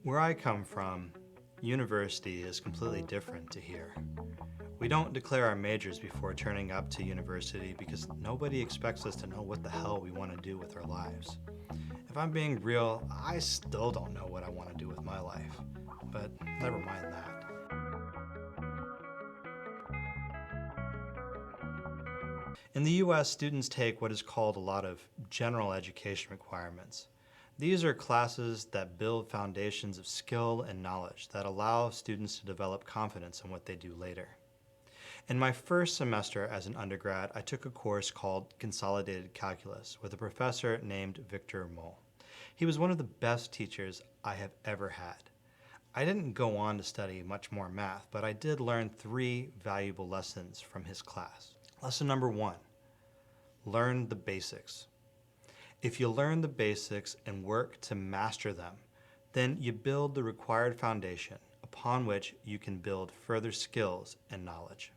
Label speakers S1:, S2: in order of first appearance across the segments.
S1: Where I come from, university is completely different to here. We don't declare our majors before turning up to university because nobody expects us to know what the hell we want to do with our lives. If I'm being real, I still don't know what I want to do with my life. But never mind that. In the US, students take what is called a lot of general education requirements. These are classes that build foundations of skill and knowledge that allow students to develop confidence in what they do later. In my first semester as an undergrad, I took a course called Consolidated Calculus with a professor named Victor Moll. He was one of the best teachers I have ever had. I didn't go on to study much more math, but I did learn 3 valuable lessons from his class. Lesson number 1, learn the basics. If you learn the basics and work to master them, then you build the required foundation upon which you can build further skills and knowledge.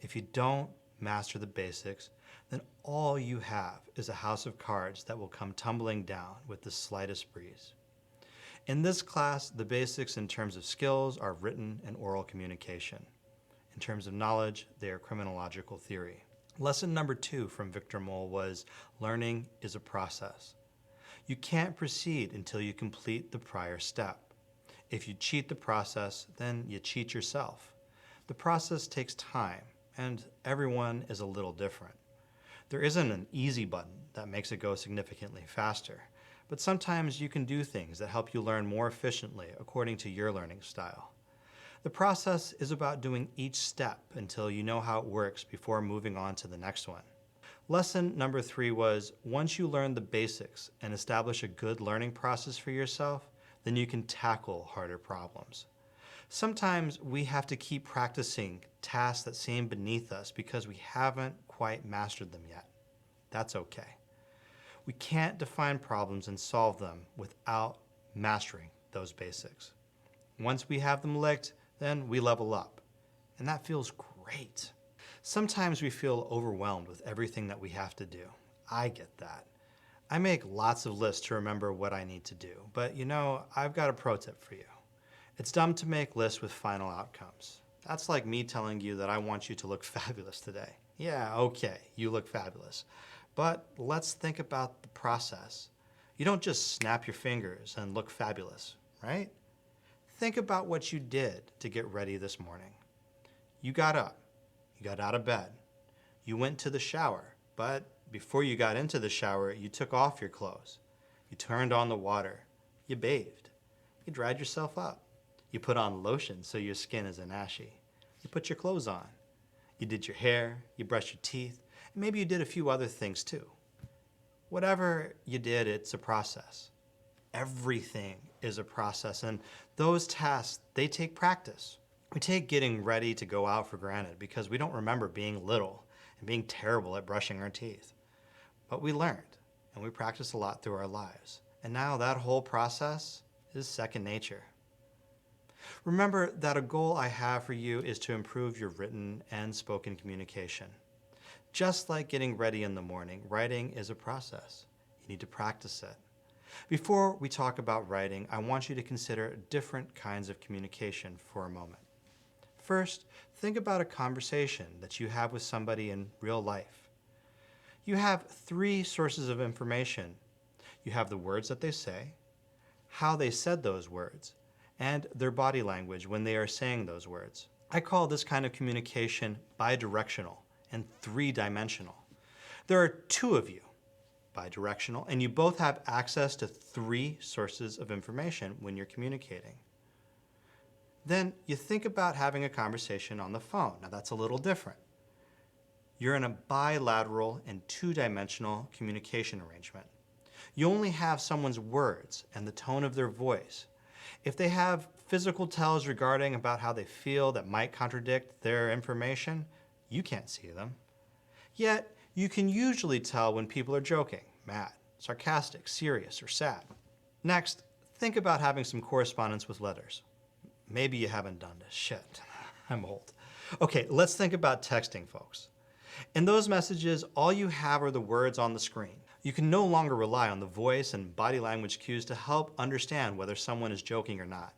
S1: If you don't master the basics, then all you have is a house of cards that will come tumbling down with the slightest breeze. In this class, the basics in terms of skills are written and oral communication. In terms of knowledge, they are criminological theory. Lesson number 2 from Victor Moll was learning is a process. You can't proceed until you complete the prior step. If you cheat the process, then you cheat yourself. The process takes time, and everyone is a little different. There isn't an easy button that makes it go significantly faster, but sometimes you can do things that help you learn more efficiently according to your learning style. The process is about doing each step until you know how it works before moving on to the next one. Lesson number 3 was, once you learn the basics and establish a good learning process for yourself, then you can tackle harder problems. Sometimes we have to keep practicing tasks that seem beneath us because we haven't quite mastered them yet. That's okay. We can't define problems and solve them without mastering those basics. Once we have them licked, then we level up. And that feels great. Sometimes we feel overwhelmed with everything that we have to do. I get that. I make lots of lists to remember what I need to do, but I've got a pro tip for you. It's dumb to make lists with final outcomes. That's like me telling you that I want you to look fabulous today. Yeah, okay, you look fabulous. But let's think about the process. You don't just snap your fingers and look fabulous, right? Think about what you did to get ready this morning. You got up, you got out of bed, you went to the shower, but before you got into the shower, you took off your clothes. You turned on the water, you bathed, you dried yourself up, you put on lotion so your skin isn't ashy, you put your clothes on, you did your hair, you brushed your teeth, and maybe you did a few other things too. Whatever you did, it's a process. Everything is a process, and those tasks, they take practice. We take getting ready to go out for granted because we don't remember being little and being terrible at brushing our teeth. But we learned, and we practiced a lot through our lives. And now that whole process is second nature. Remember that a goal I have for you is to improve your written and spoken communication. Just like getting ready in the morning, writing is a process. You need to practice it. Before we talk about writing, I want you to consider different kinds of communication for a moment. First, think about a conversation that you have with somebody in real life. You have 3 sources of information. You have the words that they say, how they said those words, and their body language when they are saying those words. I call this kind of communication bidirectional and 3-dimensional. There are 2 of you, bidirectional, and you both have access to 3 sources of information when you're communicating. Then you think about having a conversation on the phone. Now that's a little different. You're in a bilateral and 2-dimensional communication arrangement. You only have someone's words and the tone of their voice. If they have physical tells regarding about how they feel that might contradict their information, you can't see them. Yet, you can usually tell when people are joking, mad, sarcastic, serious, or sad. Next, think about having some correspondence with letters. Maybe you haven't done this. Shit, I'm old. Okay, let's think about texting, folks. In those messages, all you have are the words on the screen. You can no longer rely on the voice and body language cues to help understand whether someone is joking or not.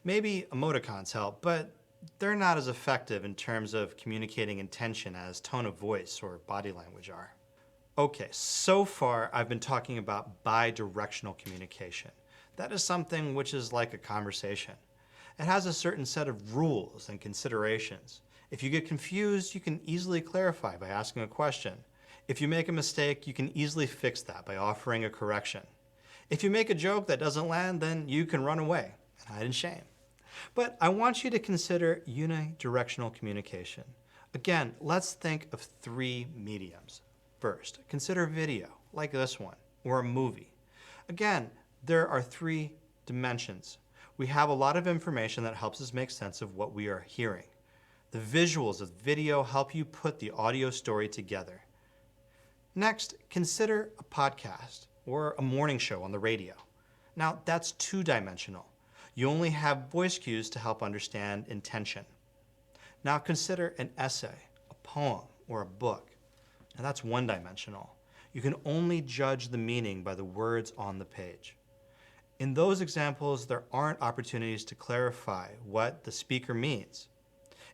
S1: Maybe emoticons help, but they're not as effective in terms of communicating intention as tone of voice or body language are. Okay, so far I've been talking about bi-directional communication. That is something which is like a conversation. It has a certain set of rules and considerations. If you get confused, you can easily clarify by asking a question. If you make a mistake, you can easily fix that by offering a correction. If you make a joke that doesn't land, then you can run away and hide in shame. But I want you to consider unidirectional communication. Again, let's think of three mediums. First, consider video, like this one, or a movie. Again, there are three dimensions. We have a lot of information that helps us make sense of what we are hearing. The visuals of video help you put the audio story together. Next, consider a podcast or a morning show on the radio. Now, that's two-dimensional. You only have voice cues to help understand intention. Now consider an essay, a poem, or a book. Now that's one-dimensional. You can only judge the meaning by the words on the page. In those examples, there aren't opportunities to clarify what the speaker means.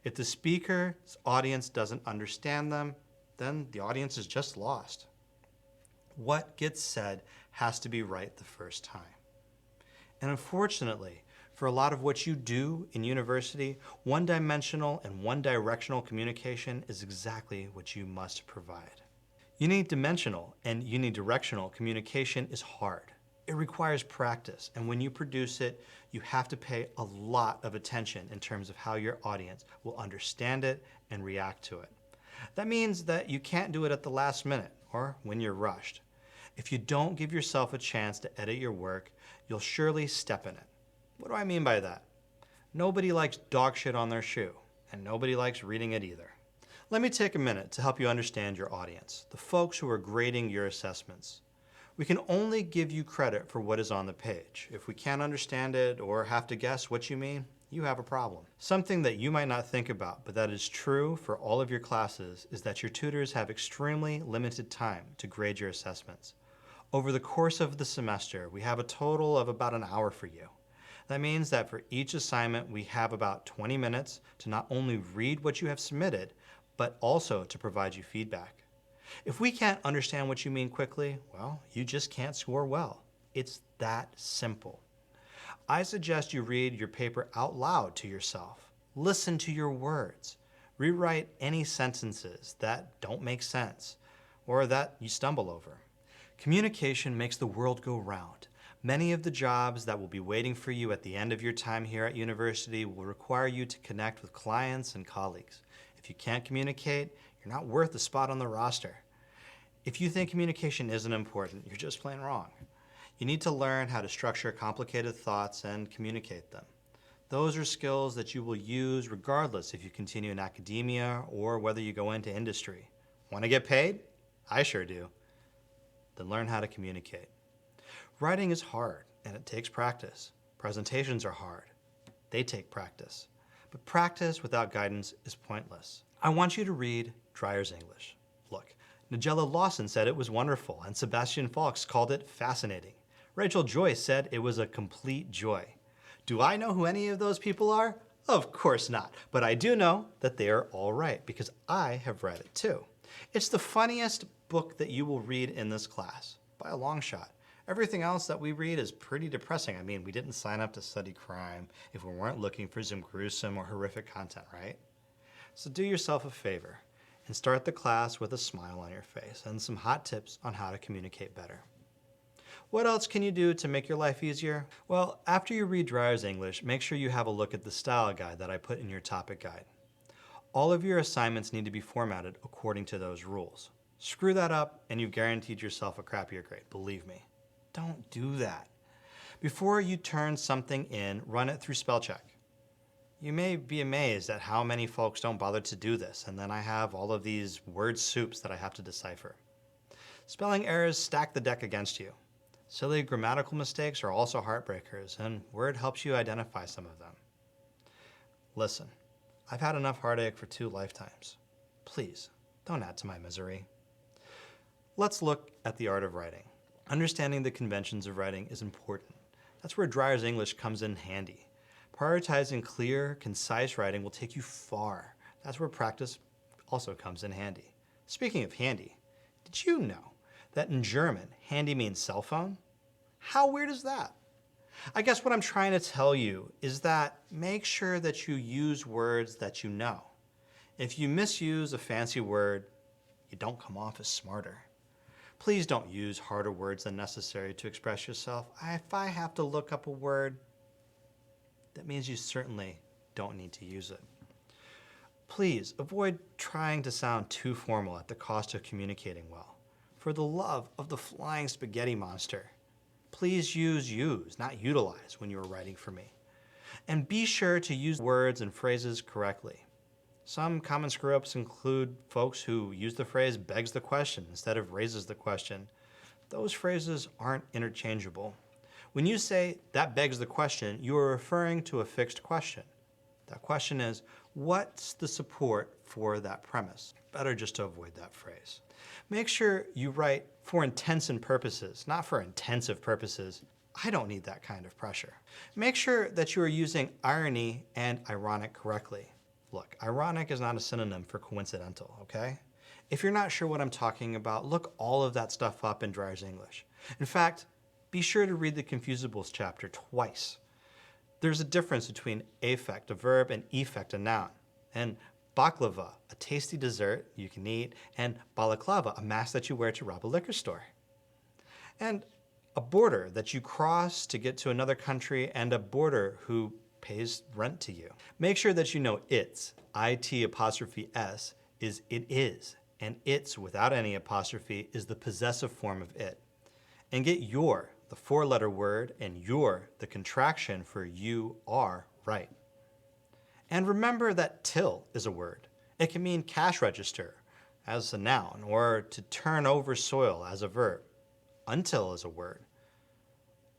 S1: If the speaker's audience doesn't understand them, then the audience is just lost. What gets said has to be right the first time. And unfortunately, for a lot of what you do in university, one-dimensional and one-directional communication is exactly what you must provide. Unidimensional and unidirectional communication is hard. It requires practice, and when you produce it, you have to pay a lot of attention in terms of how your audience will understand it and react to it. That means that you can't do it at the last minute or when you're rushed. If you don't give yourself a chance to edit your work, you'll surely step in it. What do I mean by that? Nobody likes dog shit on their shoe, and nobody likes reading it either. Let me take a minute to help you understand your audience, the folks who are grading your assessments. We can only give you credit for what is on the page. If we can't understand it or have to guess what you mean, you have a problem. Something that you might not think about, but that is true for all of your classes, is that your tutors have extremely limited time to grade your assessments. Over the course of the semester, we have a total of about an hour for you. That means that for each assignment, we have about 20 minutes to not only read what you have submitted, but also to provide you feedback. If we can't understand what you mean quickly, well, you just can't score well. It's that simple. I suggest you read your paper out loud to yourself. Listen to your words. Rewrite any sentences that don't make sense or that you stumble over. Communication makes the world go round. Many of the jobs that will be waiting for you at the end of your time here at university will require you to connect with clients and colleagues. If you can't communicate, you're not worth a spot on the roster. If you think communication isn't important, you're just plain wrong. You need to learn how to structure complicated thoughts and communicate them. Those are skills that you will use regardless if you continue in academia or whether you go into industry. Want to get paid? I sure do. Then learn how to communicate. Writing is hard, and it takes practice. Presentations are hard. They take practice. But practice without guidance is pointless. I want you to read Dreyer's English. Look, Nigella Lawson said it was wonderful, and Sebastian Faulks called it fascinating. Rachel Joyce said it was a complete joy. Do I know who any of those people are? Of course not, but I do know that they are all right because I have read it too. It's the funniest book that you will read in this class, by a long shot. Everything else that we read is pretty depressing. I mean, we didn't sign up to study crime if we weren't looking for some gruesome or horrific content, right? So do yourself a favor and start the class with a smile on your face and some hot tips on how to communicate better. What else can you do to make your life easier? Well, after you read Dreyer's English, make sure you have a look at the style guide that I put in your topic guide. All of your assignments need to be formatted according to those rules. Screw that up and you've guaranteed yourself a crappier grade, believe me. Don't do that. Before you turn something in, run it through spell check. You may be amazed at how many folks don't bother to do this, and then I have all of these word soups that I have to decipher. Spelling errors stack the deck against you. Silly grammatical mistakes are also heartbreakers, and Word helps you identify some of them. Listen, I've had enough heartache for 2 lifetimes. Please, don't add to my misery. Let's look at the art of writing. Understanding the conventions of writing is important. That's where Dreyer's English comes in handy. Prioritizing clear, concise writing will take you far. That's where practice also comes in handy. Speaking of handy, did you know that in German, handy means cell phone? How weird is that? I guess what I'm trying to tell you is that make sure that you use words that you know. If you misuse a fancy word, you don't come off as smarter. Please don't use harder words than necessary to express yourself. If I have to look up a word, that means you certainly don't need to use it. Please avoid trying to sound too formal at the cost of communicating well. For the love of the flying spaghetti monster, please use, not utilize when you are writing for me. And be sure to use words and phrases correctly. Some common screw-ups include folks who use the phrase begs the question instead of raises the question. Those phrases aren't interchangeable. When you say that begs the question, you are referring to a fixed question. That question is, what's the support for that premise? Better just to avoid that phrase. Make sure you write for intents and purposes, not for intensive purposes. I don't need that kind of pressure. Make sure that you are using irony and ironic correctly. Look, ironic is not a synonym for coincidental, okay? If you're not sure what I'm talking about, look all of that stuff up in Dreyer's English. In fact, be sure to read the Confusables chapter twice. There's a difference between affect, a verb, and effect, a noun. And baklava, a tasty dessert you can eat, and balaclava, a mask that you wear to rob a liquor store. And a border that you cross to get to another country, and a boarder who pays rent to you. Make sure that you know it's, it''s, is it is, and it's without any apostrophe is the possessive form of it. And get your, the four-letter word, and your, the contraction for you are, right. And remember that till is a word. It can mean cash register as a noun, or to turn over soil as a verb. Until is a word.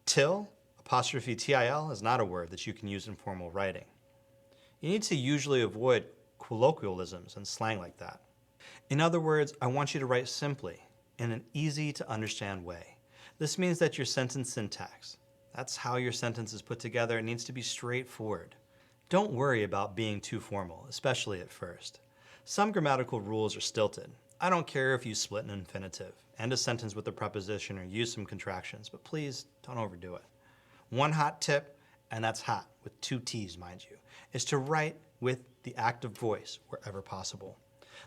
S1: Till, apostrophe til, is not a word that you can use in formal writing. You need to usually avoid colloquialisms and slang like that. In other words, I want you to write simply, in an easy to understand way. This means that your sentence syntax, that's how your sentence is put together, it needs to be straightforward. Don't worry about being too formal, especially at first. Some grammatical rules are stilted. I don't care if you split an infinitive, end a sentence with a preposition, or use some contractions, but please don't overdo it. One hot tip, and that's hot, with two T's, mind you, is to write with the active voice wherever possible.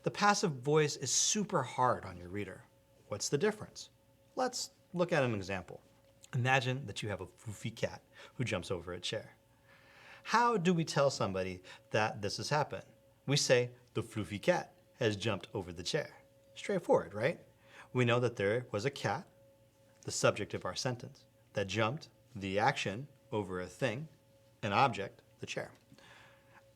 S1: The passive voice is super hard on your reader. What's the difference? Let's look at an example. Imagine that you have a floofy cat who jumps over a chair. How do we tell somebody that this has happened? We say, the floofy cat has jumped over the chair. Straightforward, right? We know that there was a cat, the subject of our sentence, that jumped the action over a thing, an object, the chair.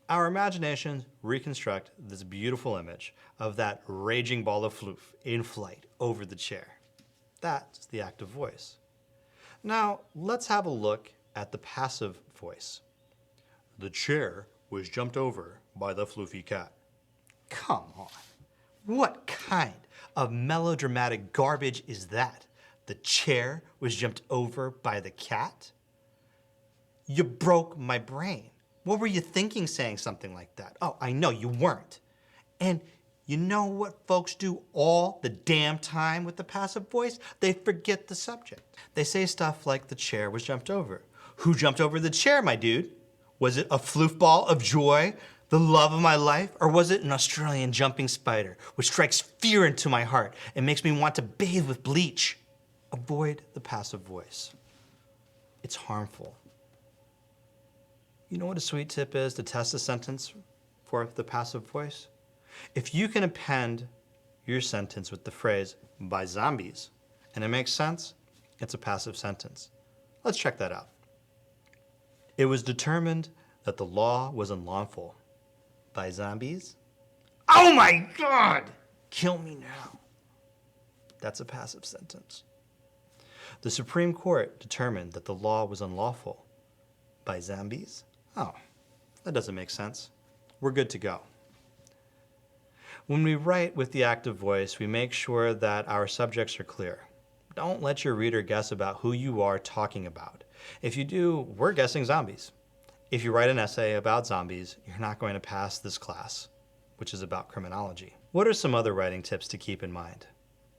S1: Our imaginations reconstruct this beautiful image of that raging ball of floof in flight over the chair. That's the active voice. Now, let's have a look at the passive voice. The chair was jumped over by the floofy cat. Come on. What kind of melodramatic garbage is that? The chair was jumped over by the cat? You broke my brain. What were you thinking saying something like that? Oh, I know you weren't. And you know what folks do all the damn time with the passive voice? They forget the subject. They say stuff like the chair was jumped over. Who jumped over the chair, my dude? Was it a floofball of joy, the love of my life, or was it an Australian jumping spider, which strikes fear into my heart and makes me want to bathe with bleach? Avoid the passive voice. It's harmful. You know what a sweet tip is to test a sentence for the passive voice? If you can append your sentence with the phrase, by zombies, and it makes sense, it's a passive sentence. Let's check that out. It was determined that the law was unlawful by zombies. Oh my God! Kill me now. That's a passive sentence. The Supreme Court determined that the law was unlawful by zombies. Oh, that doesn't make sense. We're good to go. When we write with the active voice, we make sure that our subjects are clear. Don't let your reader guess about who you are talking about. If you do, we're guessing zombies. If you write an essay about zombies, you're not going to pass this class, which is about criminology. What are some other writing tips to keep in mind?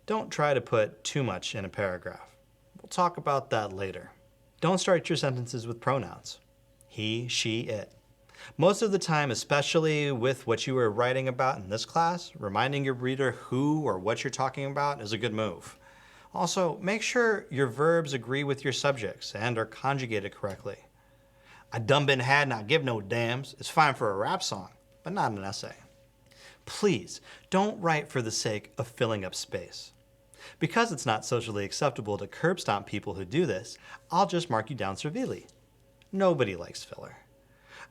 S1: Don't try to put too much in a paragraph. We'll talk about that later. Don't start your sentences with pronouns. He, she, it. Most of the time, especially with what you were writing about in this class, reminding your reader who or what you're talking about is a good move. Also, make sure your verbs agree with your subjects and are conjugated correctly. I done been had not give no dams is fine for a rap song, but not an essay. Please, don't write for the sake of filling up space. Because it's not socially acceptable to curb stomp people who do this, I'll just mark you down severely. Nobody likes filler.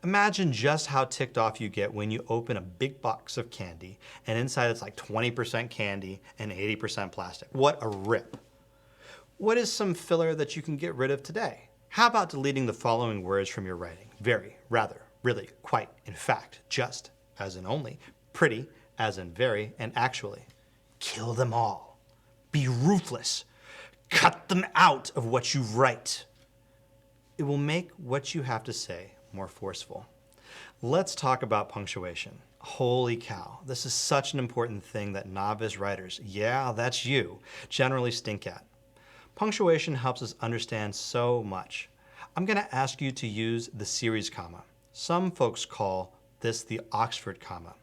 S1: Imagine just how ticked off you get when you open a big box of candy and inside it's like 20% candy and 80% plastic. What a rip. What is some filler that you can get rid of today? How about deleting the following words from your writing? Very, rather, really, quite, in fact, just, as in only, pretty, as in very, and actually. Kill them all. Be ruthless. Cut them out of what you write. It will make what you have to say more forceful. Let's talk about punctuation. Holy cow, this is such an important thing that novice writers, yeah, that's you, generally stink at. Punctuation helps us understand so much. I'm going to ask you to use the series comma. Some folks call this the Oxford comma.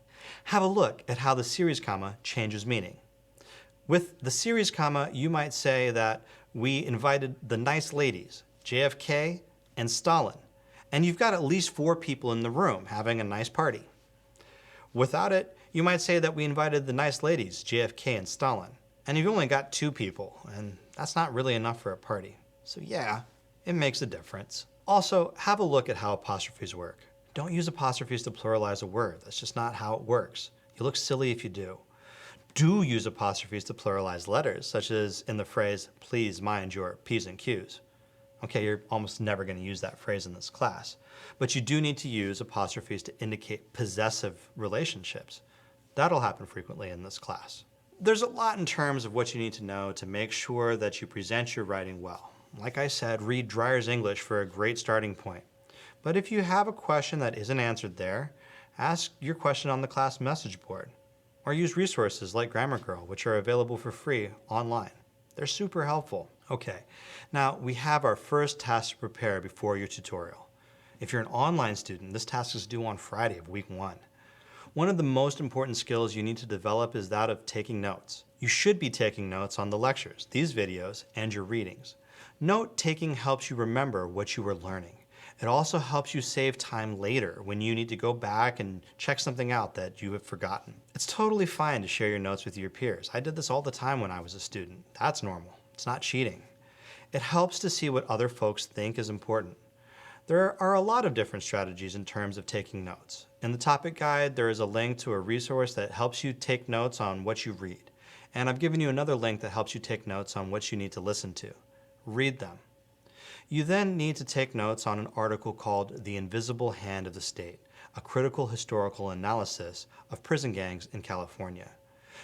S1: Have a look at how the series comma changes meaning. With the series comma, you might say that we invited the nice ladies, JFK and Stalin, and you've got at least 4 people in the room having a nice party. Without it, you might say that we invited the nice ladies, JFK and Stalin, and you've only got 2 people, and that's not really enough for a party. So yeah, it makes a difference. Also, have a look at how apostrophes work. Don't use apostrophes to pluralize a word. That's just not how it works. You look silly if you do. Do use apostrophes to pluralize letters, such as in the phrase, please mind your P's and Q's. Okay, you're almost never going to use that phrase in this class, but you do need to use apostrophes to indicate possessive relationships. That'll happen frequently in this class. There's a lot in terms of what you need to know to make sure that you present your writing well. Like I said, read Dreyer's English for a great starting point. But if you have a question that isn't answered there, ask your question on the class message board, or use resources like Grammar Girl, which are available for free online. They're super helpful. Okay, now we have our first task to prepare before your tutorial. If you're an online student, this task is due on Friday of week 1. One of the most important skills you need to develop is that of taking notes. You should be taking notes on the lectures, these videos, and your readings. Note taking helps you remember what you were learning. It also helps you save time later when you need to go back and check something out that you have forgotten. It's totally fine to share your notes with your peers. I did this all the time when I was a student. That's normal. It's not cheating. It helps to see what other folks think is important. There are a lot of different strategies in terms of taking notes. In the topic guide, there is a link to a resource that helps you take notes on what you read. And I've given you another link that helps you take notes on what you need to listen to. Read them. You then need to take notes on an article called The Invisible Hand of the State, a critical historical analysis of prison gangs in California.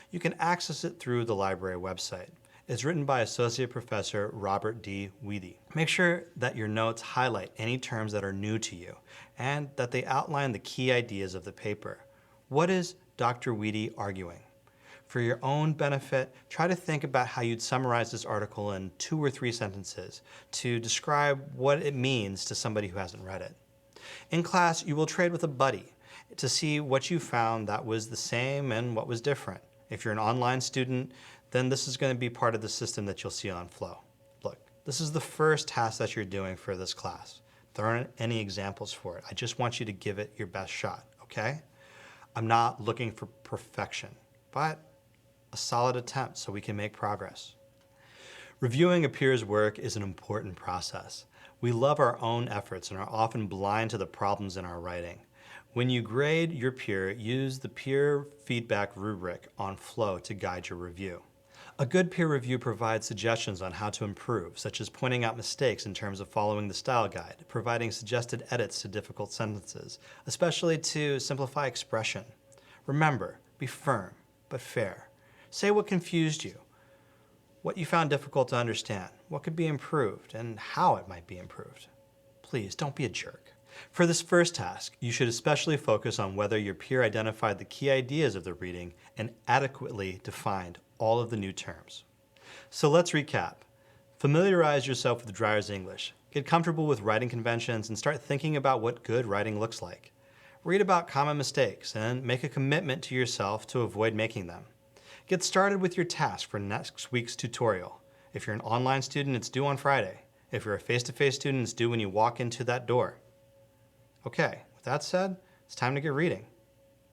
S1: You can access it through the library website. It's written by Associate Professor Robert D. Weedy. Make sure that your notes highlight any terms that are new to you and that they outline the key ideas of the paper. What is Dr. Weedy arguing? For your own benefit, try to think about how you'd summarize this article in 2 or 3 sentences to describe what it means to somebody who hasn't read it. In class, you will trade with a buddy to see what you found that was the same and what was different. If you're an online student, then this is going to be part of the system that you'll see on Flow. Look, this is the first task that you're doing for this class. There aren't any examples for it. I just want you to give it your best shot, okay? I'm not looking for perfection, but a solid attempt so we can make progress. Reviewing a peer's work is an important process. We love our own efforts and are often blind to the problems in our writing. When you grade your peer, use the peer feedback rubric on Flow to guide your review. A good peer review provides suggestions on how to improve, such as pointing out mistakes in terms of following the style guide, providing suggested edits to difficult sentences, especially to simplify expression. Remember, be firm, but fair. Say what confused you, what you found difficult to understand, what could be improved, and how it might be improved. Please don't be a jerk. For this first task, you should especially focus on whether your peer identified the key ideas of the reading and adequately defined all of the new terms. So let's recap. Familiarize yourself with Dreyer's English. Get comfortable with writing conventions and start thinking about what good writing looks like. Read about common mistakes and make a commitment to yourself to avoid making them. Get started with your task for next week's tutorial. If you're an online student, it's due on Friday. If you're a face-to-face student, it's due when you walk into that door. Okay, with that said, it's time to get reading.